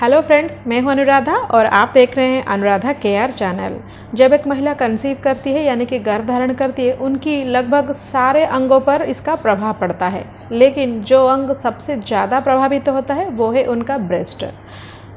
Hello friends, मैं हूं अनुराधा और आप देख रहे हैं अनुराधा केयर चैनल। जब एक महिला कंसीव करती है यानी कि गर्भ धारण करती है, उनकी लगभग सारे अंगों पर इसका प्रभाव पड़ता है, लेकिन जो अंग सबसे ज़्यादा प्रभावित होता है वो है उनका ब्रेस्ट।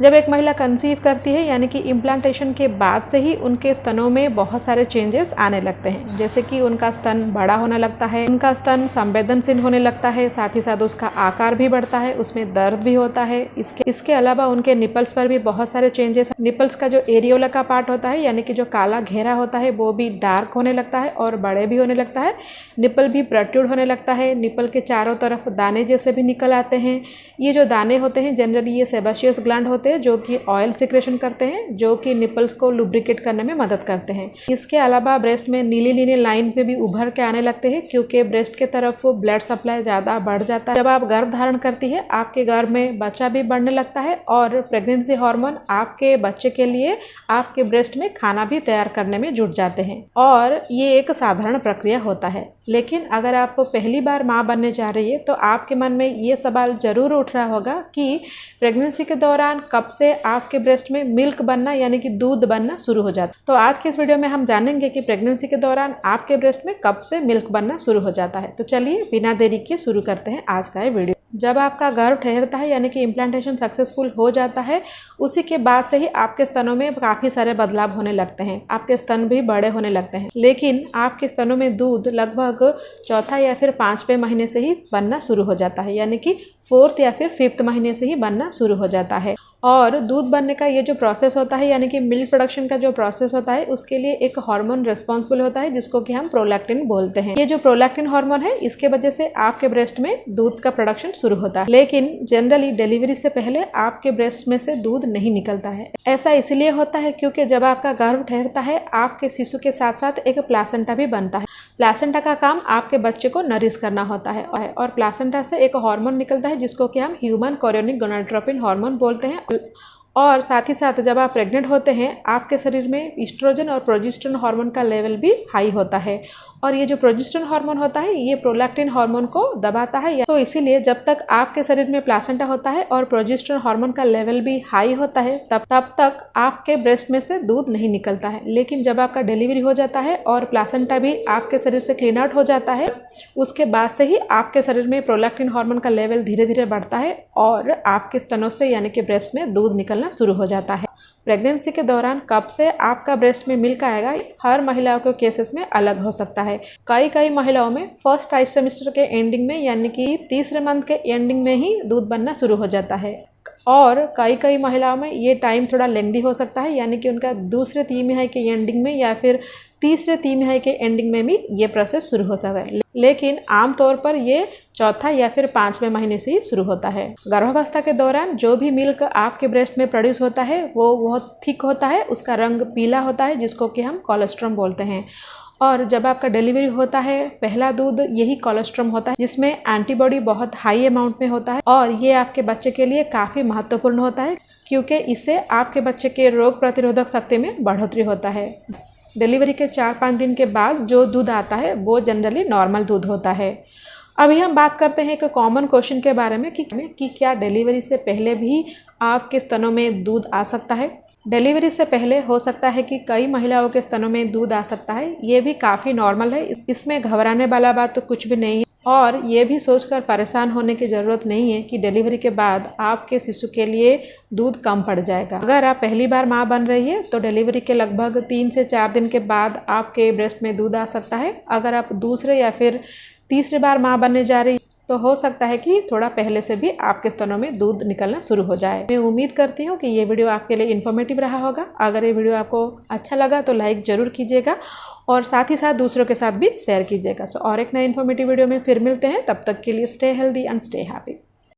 जब एक महिला कंसीव करती है यानी कि इम्प्लांटेशन के बाद से ही उनके स्तनों में बहुत सारे चेंजेस आने लगते हैं, जैसे कि उनका स्तन बड़ा होने लगता है, उनका स्तन संवेदनशील होने लगता है, साथ ही साथ उसका आकार भी बढ़ता है, उसमें दर्द भी होता है। इसके अलावा उनके निपल्स पर भी बहुत सारे चेंजेस। निपल्स का जो एरियोला का पार्ट होता है यानी कि जो काला घेरा होता है वो भी डार्क होने लगता है और बड़े भी होने लगता है। निपल भी प्रोट्रूड होने लगता है। निपल के चारों तरफ दाने जैसे भी निकल आते हैं। ये जो दाने होते हैं जनरली ये सेबाशियस ग्लैंड होते हैं जो कि ऑयल सिक्रेशन करते हैं, जो कि निपल्स को लुब्रिकेट करने में मदद करते हैं। इसके अलावा ब्रेस्ट में नीली नीली लाइन पे भी उभर के आने लगते हैं, क्योंकि ब्रेस्ट के तरफ ब्लड सप्लाई ज़्यादा बढ़ जाता है। जब आप गर्भ धारण करती है आपके गर्भ में बच्चा भी बढ़ने लगता है और प्रेगनेंसी हार्मोन आपके बच्चे के लिए आपके ब्रेस्ट में खाना भी तैयार करने में जुट जाते हैं और ये एक साधारण प्रक्रिया होता है। लेकिन अगर आप पहली बार माँ बनने जा रही है तो आपके मन में ये सवाल जरूर उठ रहा होगा कि प्रेगनेंसी के दौरान कब से आपके ब्रेस्ट में मिल्क बनना यानी कि दूध बनना शुरू हो जाता है। तो आज के इस वीडियो में हम जानेंगे कि प्रेगनेंसी के दौरान आपके ब्रेस्ट में कब से मिल्क बनना शुरू हो जाता है। तो चलिए बिना देरी के शुरू करते हैं आज का ये वीडियो। जब आपका गर्भ ठहरता है यानी कि इम्प्लांटेशन सक्सेसफुल हो जाता है, उसी के बाद से ही आपके स्तनों में काफ़ी सारे बदलाव होने लगते हैं। आपके स्तन भी बड़े होने लगते हैं, लेकिन आपके स्तनों में दूध लगभग चौथा या फिर 5वें महीने से ही बनना शुरू हो जाता है, यानी कि 4th या फिर 5th महीने से ही बनना शुरू हो जाता है। और दूध बनने का ये जो प्रोसेस होता है यानी कि मिल्क प्रोडक्शन का जो प्रोसेस होता है, उसके लिए एक हार्मोन रिस्पॉन्सिबल होता है जिसको कि हम प्रोलैक्टिन बोलते हैं। ये जो प्रोलैक्टिन हार्मोन है, इसके वजह से आपके ब्रेस्ट में दूध का प्रोडक्शन शुरू होता है। लेकिन जनरली डिलीवरी से पहले आपके ब्रेस्ट में से दूध नहीं निकलता है। ऐसा इसलिए होता है क्योंकि जब आपका गर्भ ठहरता है आपके शिशु के साथ साथ एक प्लासेंटा भी बनता है। प्लासेंटा का काम आपके बच्चे को नरिश करना होता है और प्लासेंटा से एक हार्मोन निकलता है जिसको कि हम ह्यूमन कोरियोनिक गोनाडोट्रोपिन हार्मोन बोलते हैं। और साथ ही साथ जब आप प्रेग्नेंट होते हैं आपके शरीर में ईस्ट्रोजन और प्रोजेस्टेरोन हार्मोन का लेवल भी हाई होता है, और ये जो प्रोजेस्टेरोन हार्मोन होता है ये प्रोलैक्टिन हार्मोन को दबाता है। तो इसीलिए जब तक आपके शरीर में प्लासेंटा होता है और प्रोजेस्टेरोन हार्मोन का लेवल भी हाई होता है तब तक आपके ब्रेस्ट में से दूध नहीं निकलता है। लेकिन जब आपका डिलीवरी हो जाता है और प्लासेंटा भी आपके शरीर से क्लीन आउट हो जाता है, उसके बाद से ही आपके शरीर में प्रोलैक्टिन हार्मोन का लेवल धीरे धीरे बढ़ता है और आपके स्तनों से यानी कि ब्रेस्ट में दूध निकलना शुरू हो जाता है। प्रेगनेंसी के दौरान कब से आपका ब्रेस्ट में मिल्क आएगा हर महिलाओं के केसेस में अलग हो सकता है। कई महिलाओं में फर्स्ट ट्राइमेस्टर के एंडिंग में यानी कि तीसरे मंथ के एंडिंग में ही दूध बनना शुरू हो जाता है, और कई महिलाओं में ये टाइम थोड़ा लेंदी हो सकता है, यानी कि उनका दूसरे तिमाही के एंडिंग में या फिर तीसरे तिमाही के एंडिंग में भी ये प्रोसेस शुरू होता है। लेकिन आमतौर पर ये चौथा या फिर 5वें महीने से ही शुरू होता है। गर्भावस्था के दौरान जो भी मिल्क आपके ब्रेस्ट में प्रोड्यूस होता है वो बहुत थिक होता है, उसका रंग पीला होता है जिसको कि हम कोलेस्ट्रम बोलते हैं। और जब आपका डिलीवरी होता है पहला दूध यही कोलेस्ट्रम होता है, जिसमें एंटीबॉडी बहुत हाई अमाउंट में होता है, और ये आपके बच्चे के लिए काफ़ी महत्वपूर्ण होता है क्योंकि इससे आपके बच्चे के रोग प्रतिरोधक शक्ति में बढ़ोतरी होता है। डिलीवरी के 4-5 दिन के बाद जो दूध आता है वो जनरली नॉर्मल दूध होता है। अभी हम बात करते हैं एक कॉमन क्वेश्चन के बारे में कि क्या डिलीवरी से पहले भी आपके स्तनों में दूध आ सकता है। डिलीवरी से पहले हो सकता है कि कई महिलाओं के स्तनों में दूध आ सकता है, ये भी काफ़ी नॉर्मल है, इसमें घबराने वाला बात तो कुछ भी नहीं है। और ये भी सोचकर परेशान होने की ज़रूरत नहीं है कि डिलीवरी के बाद आपके शिशु के लिए दूध कम पड़ जाएगा। अगर आप पहली बार माँ बन रही है तो डिलीवरी के लगभग 3 से 4 दिन के बाद आपके ब्रेस्ट में दूध आ सकता है। अगर आप दूसरे या फिर तीसरी बार माँ बनने जा रही तो हो सकता है कि थोड़ा पहले से भी आपके स्तनों में दूध निकलना शुरू हो जाए। मैं उम्मीद करती हूँ कि ये वीडियो आपके लिए इन्फॉर्मेटिव रहा होगा। अगर ये वीडियो आपको अच्छा लगा तो लाइक ज़रूर कीजिएगा और साथ ही साथ दूसरों के साथ भी शेयर कीजिएगा। और एक नए इन्फॉर्मेटिव वीडियो में फिर मिलते हैं, तब तक के लिए stay healthy and stay happy.